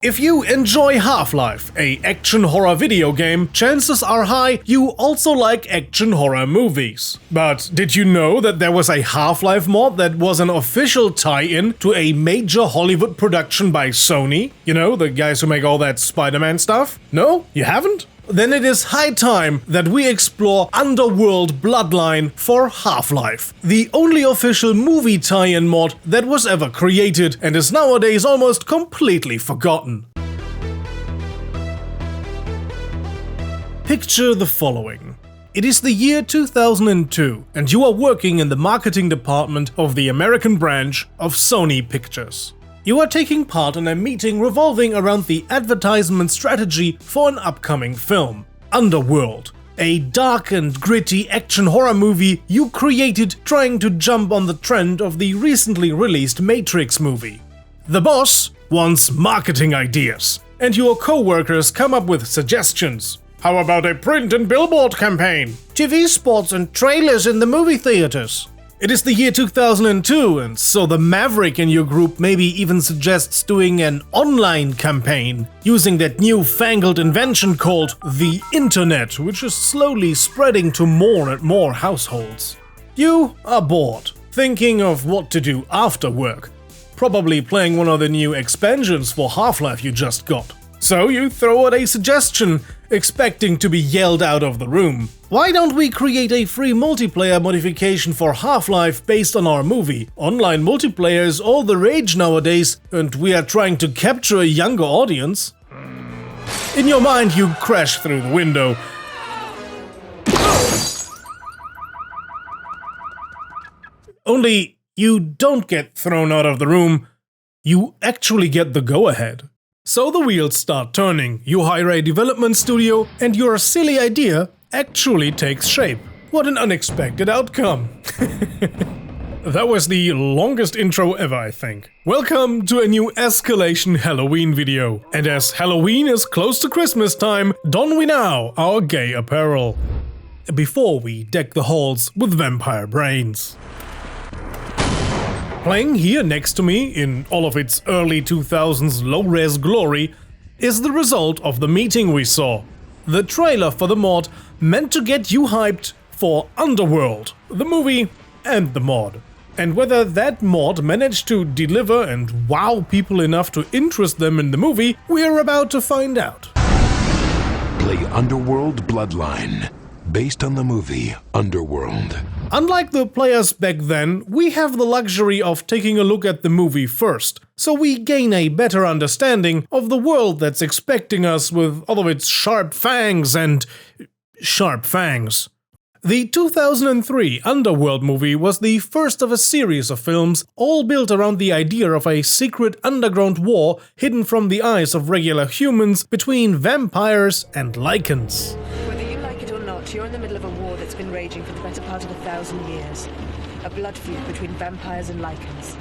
If you enjoy Half-Life, a action horror video game, chances are high you also like action horror movies. But did you know that there was a Half-Life mod that was an official tie-in to a major Hollywood production by Sony? You know, the guys who make all that Spider-Man stuff? No? You haven't? Then it is high time that we explore Underworld Bloodline for Half-Life, the only official movie tie-in mod that was ever created and is nowadays almost completely forgotten. Picture the following. It is the year 2002 and you are working in the marketing department of the American branch of Sony Pictures. You are taking part in a meeting revolving around the advertisement strategy for an upcoming film, Underworld, a dark and gritty action horror movie you created trying to jump on the trend of the recently released Matrix movie. The boss wants marketing ideas, and your co-workers come up with suggestions. How about a print and billboard campaign? TV spots and trailers in the movie theaters. It is the year 2002, and so the maverick in your group maybe even suggests doing an online campaign, using that newfangled invention called the internet, which is slowly spreading to more and more households. You are bored, thinking of what to do after work, probably playing one of the new expansions for Half-Life you just got. So you throw out a suggestion, expecting to be yelled out of the room. Why don't we create a free multiplayer modification for Half-Life based on our movie? Online multiplayer is all the rage nowadays, and we are trying to capture a younger audience. In your mind, you crash through the window. Only you don't get thrown out of the room, you actually get the go-ahead. So the wheels start turning, you hire a development studio, and your silly idea actually takes shape. What an unexpected outcome. That was the longest intro ever, I think. Welcome to a new ESCalation Halloween video. And as Halloween is close to Christmas time, don we now our gay apparel. Before we deck the halls with vampire brains. Playing here next to me, in all of its early 2000s low-res glory, is the result of the meeting we saw. The trailer for the mod meant to get you hyped for Underworld, the movie and the mod. And whether that mod managed to deliver and wow people enough to interest them in the movie, we're about to find out. Play Underworld Bloodline, based on the movie Underworld. Unlike the players back then, we have the luxury of taking a look at the movie first, so we gain a better understanding of the world that's expecting us with all of its sharp fangs and sharp fangs. The 2003 Underworld movie was the first of a series of films, all built around the idea of a secret underground war hidden from the eyes of regular humans between vampires and lichens. You're in the middle of a war that's been raging for the better part of 1,000 years. A blood feud between vampires and lichens.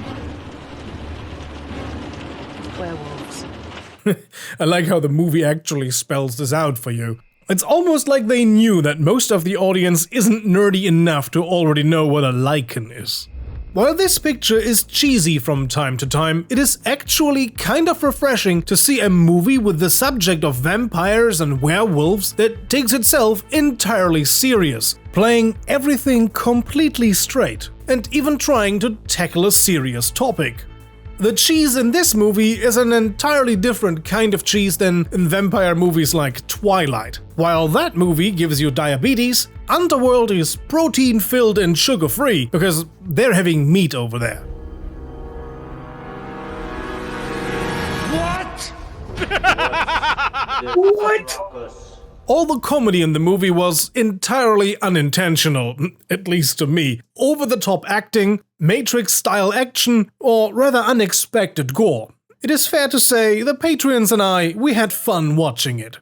Werewolves. I like how the movie actually spells this out for you. It's almost like they knew that most of the audience isn't nerdy enough to already know what a lichen is. While this picture is cheesy from time to time, it is actually kind of refreshing to see a movie with the subject of vampires and werewolves that takes itself entirely serious, playing everything completely straight, and even trying to tackle a serious topic. The cheese in this movie is an entirely different kind of cheese than in vampire movies like Twilight. While that movie gives you diabetes, Underworld is protein-filled and sugar-free because they're having meat over there. What? What? All the comedy in the movie was entirely unintentional, at least to me. Over-the-top acting, Matrix-style action, or rather unexpected gore. It is fair to say the Patreons and I, we had fun watching it.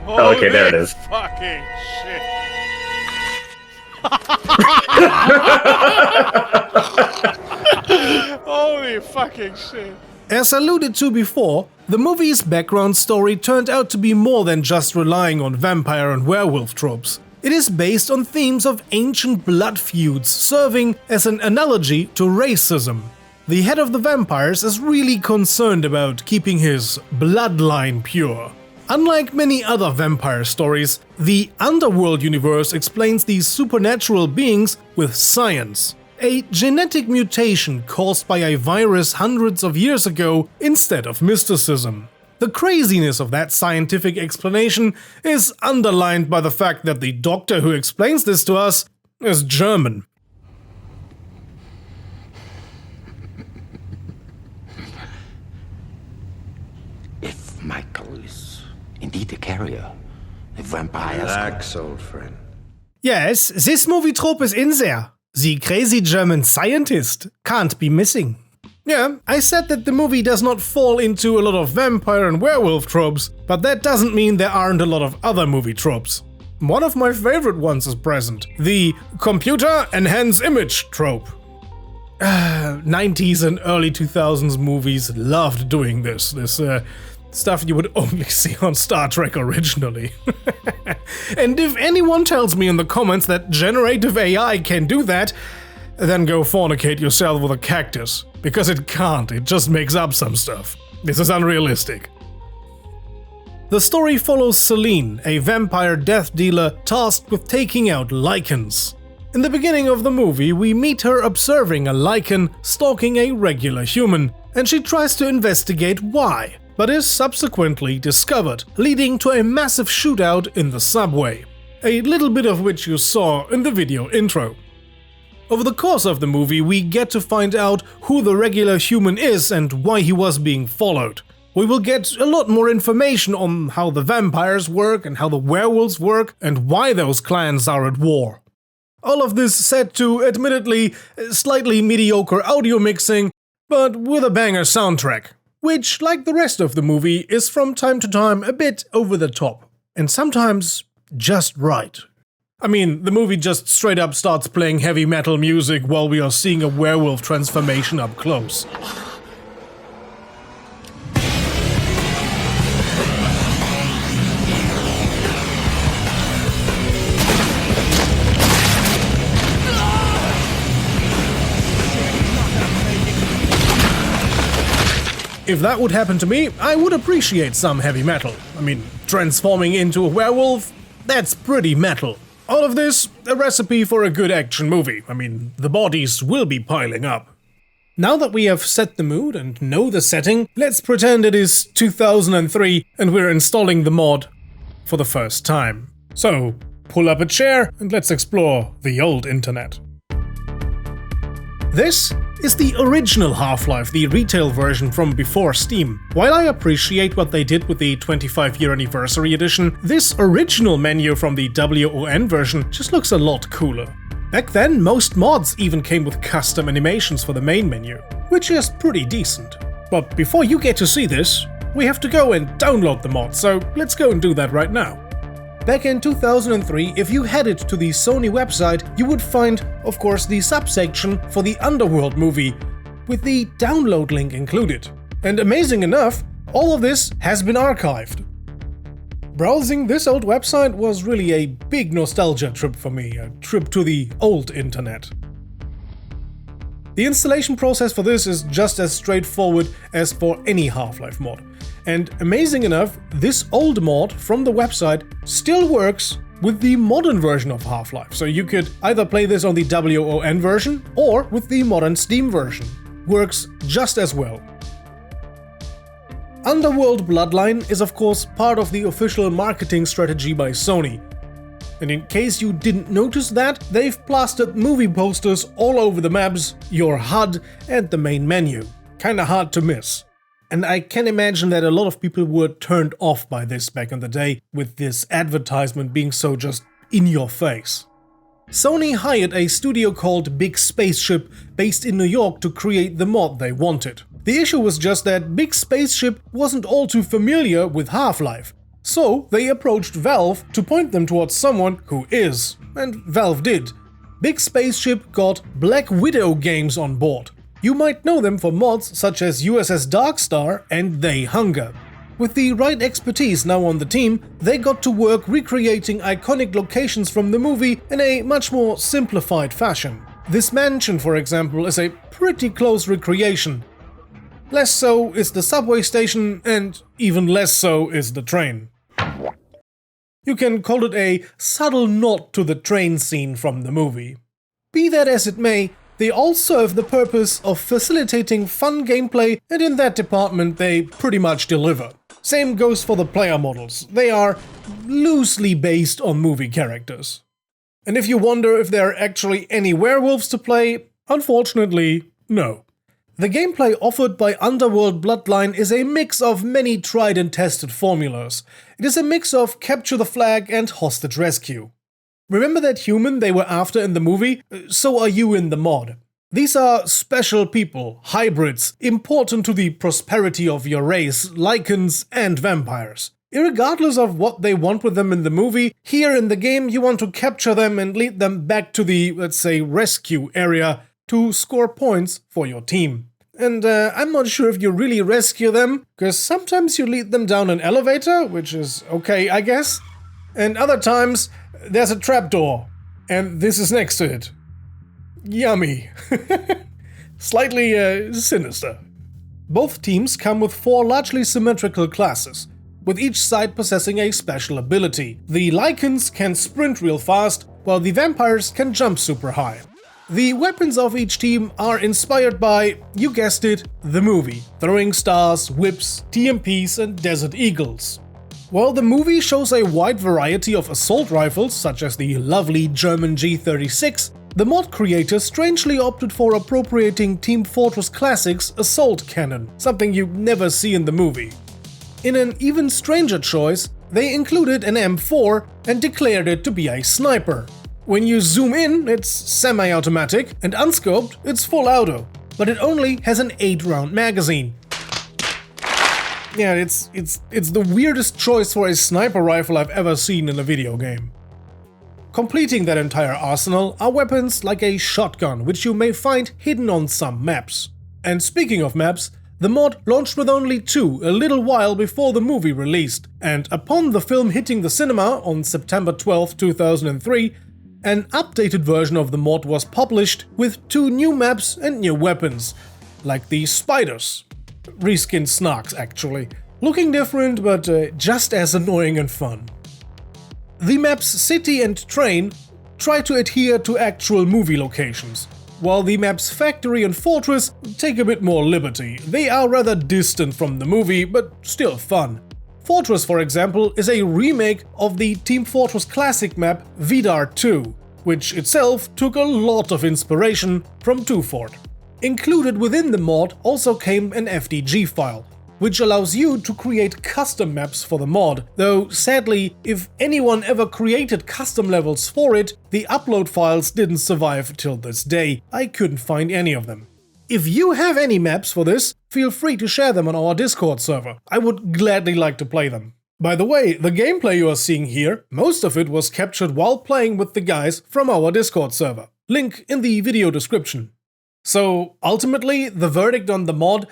Holy okay, there it is. Fucking shit. Holy fucking shit. As alluded to before, the movie's background story turned out to be more than just relying on vampire and werewolf tropes. It is based on themes of ancient blood feuds, serving as an analogy to racism. the head of the vampires is really concerned about keeping his bloodline pure. Unlike many other vampire stories, the Underworld universe explains these supernatural beings with science. A genetic mutation caused by a virus hundreds of years ago instead of mysticism. The craziness of that scientific explanation is underlined by the fact that the doctor who explains this to us is German. If Michael is indeed a carrier, the vampires... Relax, old friend. Yes, this movie trope is in there. The crazy German scientist can't be missing. Yeah, I said that the movie does not fall into a lot of vampire and werewolf tropes, but that doesn't mean there aren't a lot of other movie tropes. One of my favorite ones is present, the computer enhance image trope. 90s and early 2000s movies loved doing this stuff you would only see on Star Trek originally. And if anyone tells me in the comments that generative AI can do that, then go fornicate yourself with a cactus. Because it can't, it just makes up some stuff. This is unrealistic. The story follows Celine, a vampire death dealer tasked with taking out lichens. In the beginning of the movie, we meet her observing a lichen stalking a regular human, and she tries to investigate why, but is subsequently discovered, leading to a massive shootout in the subway, a little bit of which you saw in the video intro. Over the course of the movie, we get to find out who the regular human is and why he was being followed. We will get a lot more information on how the vampires work and how the werewolves work and why those clans are at war. All of this set to, admittedly, slightly mediocre audio mixing, but with a banger soundtrack, which, like the rest of the movie, is from time to time a bit over the top, and sometimes just right. I mean, the movie just straight up starts playing heavy metal music while we are seeing a werewolf transformation up close. If that would happen to me, I would appreciate some heavy metal. I mean, transforming into a werewolf, that's pretty metal. All of this, a recipe for a good action movie. I mean, the bodies will be piling up. Now that we have set the mood and know the setting, let's pretend it is 2003 and we're installing the mod for the first time. So, pull up a chair and let's explore the old internet. This is the original Half-Life, the retail version from before Steam. While I appreciate what they did with the 25-year anniversary edition, this original menu from the WON version just looks a lot cooler. Back then, most mods even came with custom animations for the main menu, which is pretty decent. But before you get to see this, we have to go and download the mod, so let's go and do that right now. Back in 2003, if you headed to the Sony website, you would find, of course, the subsection for the Underworld movie, with the download link included. And amazing enough, all of this has been archived. Browsing this old website was really a big nostalgia trip for me, a trip to the old internet. The installation process for this is just as straightforward as for any Half-Life mod. And amazing enough, this old mod from the website still works with the modern version of Half-Life, so you could either play this on the WON version or with the modern Steam version. Works just as well. Underworld Bloodline is of course part of the official marketing strategy by Sony. And in case you didn't notice that, they've plastered movie posters all over the maps, your HUD and the main menu. Kinda hard to miss. And I can imagine that a lot of people were turned off by this back in the day, with this advertisement being so just in your face. Sony hired a studio called Big Spaceship based in New York to create the mod they wanted. The issue was just that Big Spaceship wasn't all too familiar with Half-Life. So they approached Valve to point them towards someone who is, and Valve did. Big Spaceship got Black Widow games on board. You might know them for mods such as USS Darkstar and They Hunger. With the right expertise now on the team, they got to work recreating iconic locations from the movie in a much more simplified fashion. This mansion, for example, is a pretty close recreation. Less so is the subway station, and even less so is the train. You can call it a subtle nod to the train scene from the movie. Be that as it may, they all serve the purpose of facilitating fun gameplay, and in that department they pretty much deliver. Same goes for the player models. They are loosely based on movie characters. And if you wonder if there are actually any werewolves to play, unfortunately, no. The gameplay offered by Underworld Bloodline is a mix of many tried and tested formulas. It is a mix of capture the flag and hostage rescue. Remember that human they were after in the movie? So are you in the mod. These are special people, hybrids, important to the prosperity of your race, lichens and vampires. Irregardless of what they want with them in the movie, here in the game you want to capture them and lead them back to the, let's say, rescue area to score points for your team. And I'm not sure if you really rescue them, because sometimes you lead them down an elevator, which is okay, I guess, and other times there's a trapdoor, and this is next to it. Yummy. Slightly sinister. Both teams come with 4 largely symmetrical classes, with each side possessing a special ability. The lichens can sprint real fast, while the vampires can jump super high. The weapons of each team are inspired by, you guessed it, the movie. Throwing stars, whips, TMPs and desert eagles. While the movie shows a wide variety of assault rifles, such as the lovely German G36, the mod creators strangely opted for appropriating Team Fortress Classic's assault cannon, something you never see in the movie. In an even stranger choice, they included an M4 and declared it to be a sniper. When you zoom in, it's semi-automatic, and unscoped, it's full auto, but it only has an 8-round magazine. Yeah, it's the weirdest choice for a sniper rifle I've ever seen in a video game. Completing that entire arsenal are weapons like a shotgun, which you may find hidden on some maps. And speaking of maps, the mod launched with only 2 a little while before the movie released, and upon the film hitting the cinema on September 12, 2003, an updated version of the mod was published with 2 new maps and new weapons, like the spiders. Reskinned snarks, actually. Looking different, but just as annoying and fun. The maps City and Train try to adhere to actual movie locations, while the maps Factory and Fortress take a bit more liberty. They are rather distant from the movie, but still fun. Fortress, for example, is a remake of the Team Fortress Classic map Vidar 2, which itself took a lot of inspiration from 2 Fort. Included within the mod also came an FDG file, which allows you to create custom maps for the mod, though sadly, if anyone ever created custom levels for it, the upload files didn't survive till this day. I couldn't find any of them. If you have any maps for this, feel free to share them on our Discord server. I would gladly like to play them. By the way, the gameplay you are seeing here, most of it was captured while playing with the guys from our Discord server. Link in the video description. So ultimately, the verdict on the mod,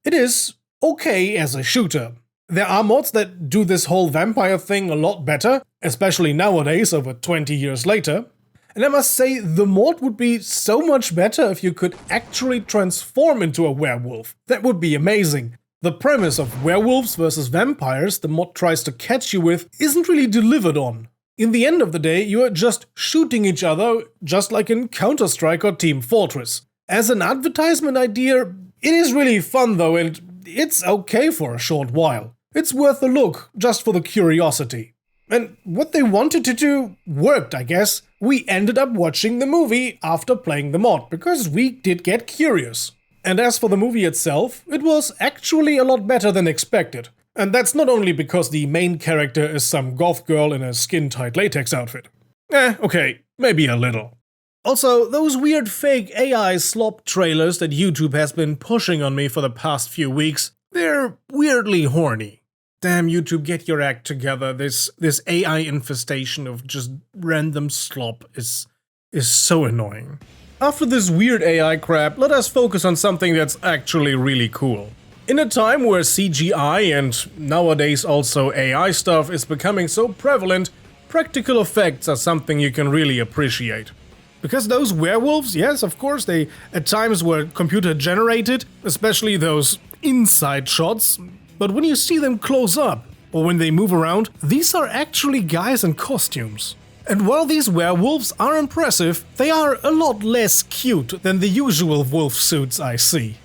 it is okay as a shooter. There are mods that do this whole vampire thing a lot better, especially nowadays over 20 years later. And I must say, the mod would be so much better if you could actually transform into a werewolf. That would be amazing. The premise of werewolves versus vampires the mod tries to catch you with isn't really delivered on. In the end of the day, you are just shooting each other, just like in Counter-Strike or Team Fortress. As an advertisement idea, it is really fun though, and it's okay for a short while. It's worth a look, just for the curiosity. And what they wanted to do worked, I guess. We ended up watching the movie after playing the mod, because we did get curious. And as for the movie itself, it was actually a lot better than expected. And that's not only because the main character is some goth girl in a skin-tight latex outfit. Okay, maybe a little. Also, those weird fake AI slop trailers that YouTube has been pushing on me for the past few weeks, they're weirdly horny. Damn YouTube, get your act together. This AI infestation of just random slop is so annoying. After this weird AI crap, let us focus on something that's actually really cool. In a time where CGI and nowadays also AI stuff is becoming so prevalent, practical effects are something you can really appreciate. Because those werewolves, yes, of course, they at times were computer generated, especially those inside shots, but when you see them close up, or when they move around, these are actually guys in costumes. And while these werewolves are impressive, they are a lot less cute than the usual wolf suits I see.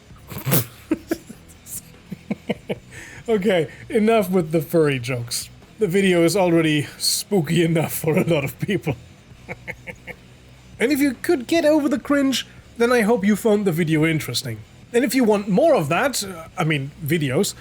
Okay, enough with the furry jokes. The video is already spooky enough for a lot of people. And if you could get over the cringe, then I hope you found the video interesting. And if you want more of that, videos,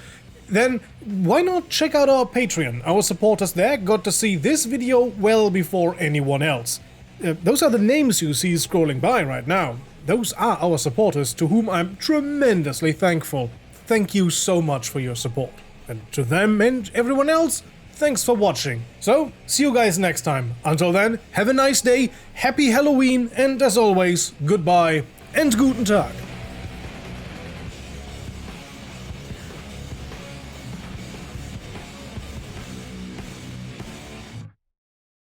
then why not check out our Patreon? Our supporters there got to see this video well before anyone else. Those are the names you see scrolling by right now. Those are our supporters, to whom I'm tremendously thankful. Thank you so much for your support. And to them and everyone else, thanks for watching. So, see you guys next time. Until then, have a nice day, happy Halloween, and as always, goodbye and guten Tag.